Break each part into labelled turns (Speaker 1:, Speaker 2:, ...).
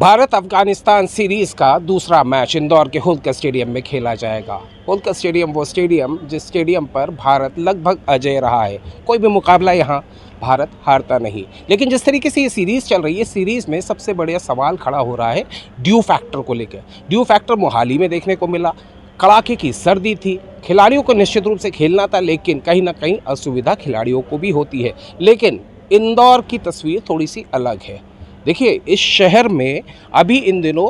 Speaker 1: Bharat Afghanistan series का दूसरा match Indore के होलकर स्टेडियम में खेला जाएगा। होलकर स्टेडियम वो स्टेडियम जिस स्टेडियम पर भारत लगभग अजेय रहा है। कोई भी मुकाबला यहाँ भारत हारता नहीं। लेकिन जिस तरीके से ये सीरीज़ चल रही है, सीरीज़ में सबसे बड़ा सवाल खड़ा हो रहा है ड्यू फैक्टर को लेकर। ड्यू फैक्टर मोहाली में देखने को मिला, कड़ाके की सर्दी थी, खिलाड़ियों को निश्चित रूप से खेलना था, लेकिन कहीं ना कहीं असुविधा खिलाड़ियों को भी होती है। लेकिन इंदौर की तस्वीर थोड़ी सी अलग है। देखिए, इस शहर में अभी इन दिनों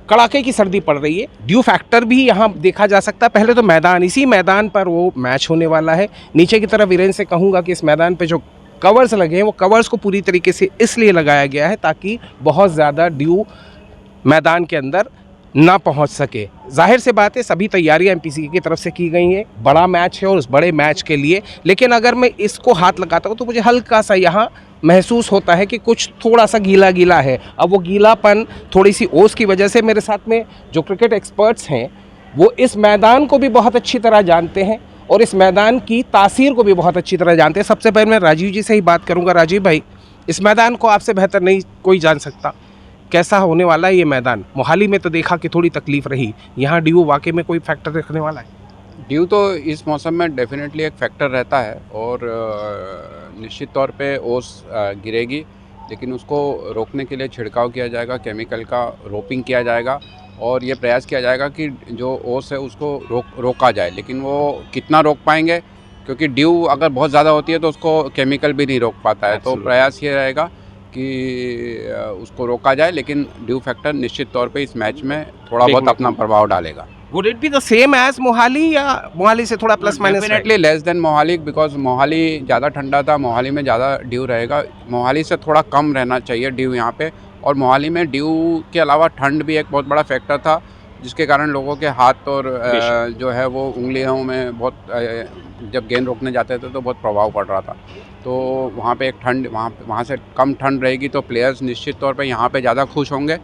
Speaker 1: कड़ाके की सर्दी पड़ रही है। ड्यू फैक्टर भी यहाँ देखा जा सकता है। पहले तो मैदान, इसी मैदान पर वो मैच होने वाला है। नीचे की तरफ वीरेंद्र से कहूँगा कि इस मैदान पे जो कवर्स लगे हैं वो कवर्स को पूरी तरीके से इसलिए लगाया गया है ताकि बहुत ज़्यादा ड्यू मैदान के अंदर ना पहुंच सके। जाहिर से बात है, सभी तैयारियां एमपीसीए की तरफ से की गई हैं। बड़ा मैच है और उस बड़े मैच के लिए, लेकिन अगर मैं इसको हाथ लगाता हूं तो मुझे हल्का सा यहाँ महसूस होता है कि कुछ थोड़ा सा गीला गीला है। अब वो गीलापन थोड़ी सी ओस की वजह से, मेरे साथ में जो क्रिकेट एक्सपर्ट्स हैं वो इस मैदान को भी बहुत अच्छी तरह जानते हैं और इस मैदान की तासीर को भी बहुत अच्छी तरह जानते हैं। सबसे पहले मैं राजीव जी से ही बात करूँगा। राजीव भाई, इस मैदान को आपसे बेहतर नहीं कोई जान सकता, कैसा होने वाला है ये मैदान? मोहाली में तो देखा कि थोड़ी तकलीफ रही, यहाँ ड्यू वाकई में कोई फैक्टर रखने वाला है?
Speaker 2: ड्यू तो इस मौसम में डेफिनेटली एक फैक्टर रहता है और निश्चित तौर पे ओस गिरेगी, लेकिन उसको रोकने के लिए छिड़काव किया जाएगा, केमिकल का रोपिंग किया जाएगा और ये प्रयास किया जाएगा कि जो ओस है उसको रोका जाए। लेकिन वो कितना रोक पाएंगे, क्योंकि ड्यू अगर बहुत ज़्यादा होती है तो उसको केमिकल भी नहीं रोक पाता है। तो प्रयास ये रहेगा कि उसको रोका जाए, लेकिन ड्यू फैक्टर निश्चित तौर पे इस मैच में थोड़ा बहुत अपना प्रभाव डालेगा।
Speaker 1: Would it be the same as Mohali या मोहाली से थोड़ा plus minus?
Speaker 2: Definitely less than Mohali, because Mohali ज़्यादा ठंडा था, मोहाली में ज़्यादा ड्यू रहेगा। मोहाली से थोड़ा कम रहना चाहिए ड्यू यहाँ पे। और मोहाली में ड्यू के अलावा ठंड भी एक बहुत बड़ा फैक्टर था, जिसके कारण लोगों के हाथ और जो है वो उंगलियों में बहुत जब गेंद रोकने जाते थे तो बहुत प्रभाव पड़ रहा था। तो वहाँ पे एक ठंड, वहाँ से कम ठंड रहेगी तो प्लेयर्स निश्चित तौर पे यहाँ पे ज़्यादा खुश होंगे।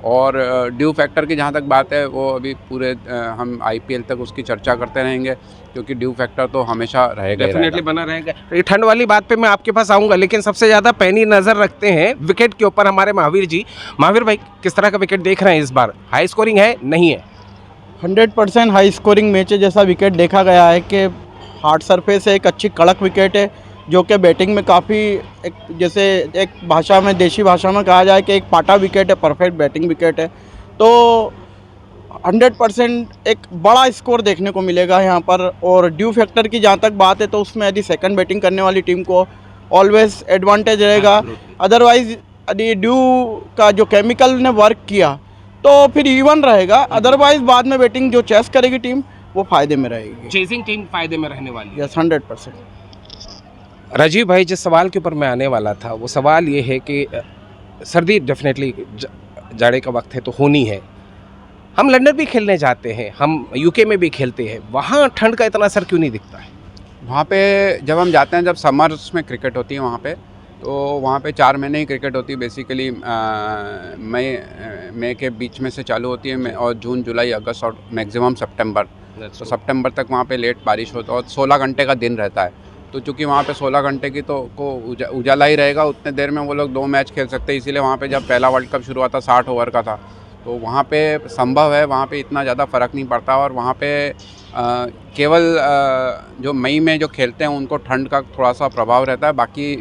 Speaker 2: और ड्यू फैक्टर की जहाँ तक बात है, वो अभी पूरे हम आईपीएल तक उसकी चर्चा करते रहेंगे, क्योंकि ड्यू फैक्टर तो हमेशा रहेगा,
Speaker 1: डेफिनेटली बना रहेगा। ये ठंड वाली बात पे मैं आपके पास आऊँगा, लेकिन सबसे ज़्यादा पैनी नज़र रखते हैं विकेट के ऊपर हमारे महावीर जी। महावीर भाई, किस तरह का विकेट देख रहे हैं इस बार? हाई स्कोरिंग है, नहीं है?
Speaker 3: 100% हाई स्कोरिंग मैच है। जैसा विकेट देखा गया है कि हार्ड सरफेस है, एक अच्छी कड़क विकेट है जो कि बैटिंग में काफ़ी एक, जैसे एक भाषा में, देशी भाषा में कहा जाए कि एक पाटा विकेट है, परफेक्ट बैटिंग विकेट है। तो 100% एक बड़ा स्कोर देखने को मिलेगा यहाँ पर। और ड्यू फैक्टर की जहाँ तक बात है तो उसमें यदि सेकंड बैटिंग करने वाली टीम को ऑलवेज एडवांटेज रहेगा। अदरवाइज़ यदि ड्यू का जो केमिकल ने वर्क किया तो फिर इवन रहेगा। अदरवाइज बाद में बैटिंग जो चेस करेगी टीम वो फायदे में रहेगी।
Speaker 1: चेजिंग टीम फायदे में रहने वाली है।
Speaker 3: यस, 100%।
Speaker 1: राजीव भाई, जिस सवाल के ऊपर मैं आने वाला था वो सवाल ये है कि सर्दी डेफिनेटली जाड़े का वक्त है तो होनी है। हम लंदन भी खेलने जाते हैं, हम यूके में भी खेलते हैं, वहाँ ठंड का इतना असर क्यों नहीं दिखता है?
Speaker 2: वहाँ पे जब हम जाते हैं, जब समर्स में क्रिकेट होती है वहाँ पे, तो वहाँ पे 4 महीने ही क्रिकेट होती है बेसिकली। मई के बीच में से चालू होती है और जून, जुलाई, अगस्त और मैक्सिमम सितंबर। तो सितंबर तक वहाँ पे लेट बारिश होता है और 16 घंटे का दिन रहता है। तो चूँकि वहाँ पे 16 घंटे की तो उजाला ही रहेगा, उतने देर में वो लोग 2 मैच खेल सकते हैं। इसीलिए वहाँ पे जब पहला वर्ल्ड कप शुरू हुआ था 60 ओवर का था, तो वहाँ पे संभव है, वहाँ पे इतना ज़्यादा फ़र्क नहीं पड़ता। और वहाँ पे केवल जो मई में जो खेलते हैं उनको ठंड का थोड़ा सा प्रभाव रहता है। बाकी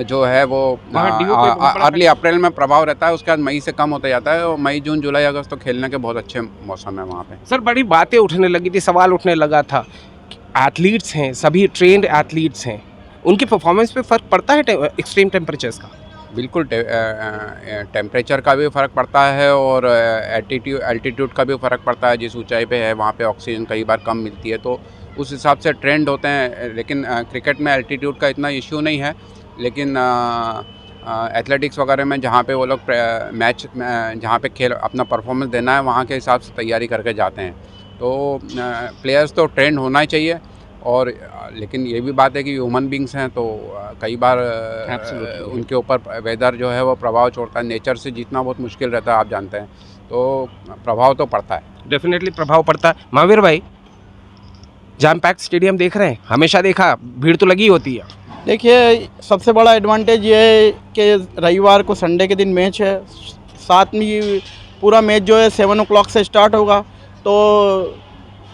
Speaker 2: जो है वो अर्ली अप्रैल में प्रभाव रहता है, उसके बाद मई से कम होता जाता है। और मई, जून, जुलाई, अगस्त तो खेलने के बहुत अच्छे मौसम है वहाँ पे।
Speaker 1: सर, बड़ी बातें उठने लगी थी, सवाल उठने लगा था। एथलीट्स हैं, सभी ट्रेंड एथलीट्स हैं, उनकी परफॉर्मेंस पे फ़र्क पड़ता है एक्सट्रीम टेम्परेचर्स का?
Speaker 2: बिल्कुल, टेम्परेचर का भी फ़र्क पड़ता है और एल्टीट्यूड का भी फ़र्क पड़ता है। जिस ऊंचाई पे है वहाँ पे ऑक्सीजन कई बार कम मिलती है, तो उस हिसाब से ट्रेंड होते हैं। लेकिन क्रिकेट में एल्टीट्यूड का इतना इश्यू नहीं है, लेकिन एथलेटिक्स वगैरह में जहाँ पे वो लोग मैच जहाँ पे खेल अपना परफॉर्मेंस देना है वहाँ के हिसाब से तैयारी करके जाते हैं। तो प्लेयर्स तो ट्रेंड होना ही चाहिए। और लेकिन ये भी बात है कि ह्यूमन बींग्स हैं, तो कई बार उनके ऊपर वेदर जो है वो प्रभाव छोड़ता है। नेचर से जीतना बहुत मुश्किल रहता है, आप जानते हैं, तो प्रभाव तो पड़ता है,
Speaker 1: डेफिनेटली प्रभाव पड़ता है। महावीर भाई, जैम पैक्ड स्टेडियम देख रहे हैं, हमेशा देखा भीड़ तो लगी होती है।
Speaker 3: देखिए, सबसे बड़ा एडवांटेज ये है कि रविवार को, संडे के दिन मैच है, साथ में ये पूरा मैच जो है 7 o'clock से स्टार्ट होगा, तो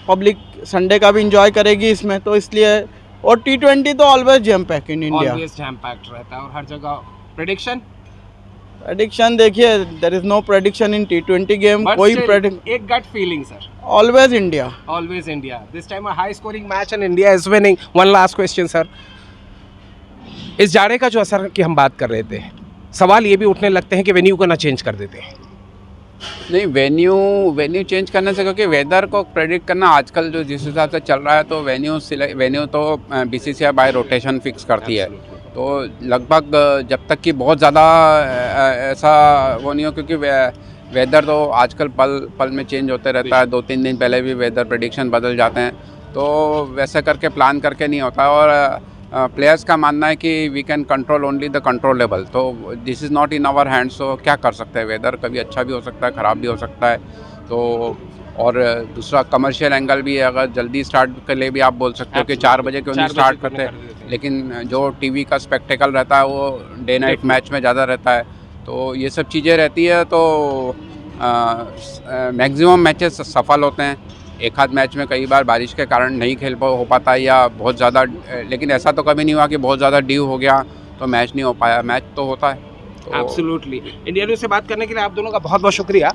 Speaker 3: पब्लिक संडे का भी इंजॉय करेगी इसमें, तो इसलिए। और T20 तो always jam pack in India.
Speaker 1: Always jam packed रहता है और हर जगह। प्रेडिक्शन?
Speaker 3: प्रेडिक्शन देखिए, there is no prediction in T20 game, कोई प्रेडिक्ट,
Speaker 1: एक gut feeling sir.
Speaker 3: Always India.
Speaker 1: Always India. This time a high scoring match and India is winning. One last question sir. इस जाड़े का जो असर की हम बात कर रहे थे, सवाल ये भी उठने लगते हैं कि वेन्यू को ना चेंज कर देते हैं।
Speaker 2: नहीं, वेन्यू चेंज करने से, क्योंकि वेदर को प्रेडिक्ट करना आजकल जो जिस हिसाब से चल रहा है, तो वेन्यू तो BCCI बाय रोटेशन फिक्स करती है। तो लगभग जब तक कि बहुत ज़्यादा ऐसा वो नहीं हो, क्योंकि वेदर तो आजकल पल में चेंज होते रहता है। 2-3 दिन पहले भी वेदर प्रेडिक्शन बदल जाते हैं, तो वैसे करके प्लान करके नहीं होता। और प्लेयर्स का मानना है कि we can control only the controllable, तो this is not in our hands. तो क्या कर सकते हैं, वेदर कभी अच्छा भी हो सकता है, ख़राब भी हो सकता है। तो और दूसरा कमर्शियल एंगल भी है, अगर जल्दी स्टार्ट के लिए भी आप बोल सकते हो कि 4 बजे क्यों नहीं स्टार्ट करते, लेकिन जो टीवी का स्पेक्टेकल रहता है वो डे नाइट मैच में ज़्यादा रहता है। तो ये सब चीज़ें रहती है, तो मैक्सिमम मैचेस सफल होते हैं। एक आध मैच में कई बार बारिश के कारण नहीं खेल हो पाता, या बहुत ज़्यादा, लेकिन ऐसा तो कभी नहीं हुआ कि बहुत ज़्यादा ड्यू हो गया तो मैच नहीं हो पाया। मैच तो होता है।
Speaker 1: एब्सोल्युटली। इंडिया न्यूज़ से बात करने के लिए आप दोनों का बहुत बहुत शुक्रिया।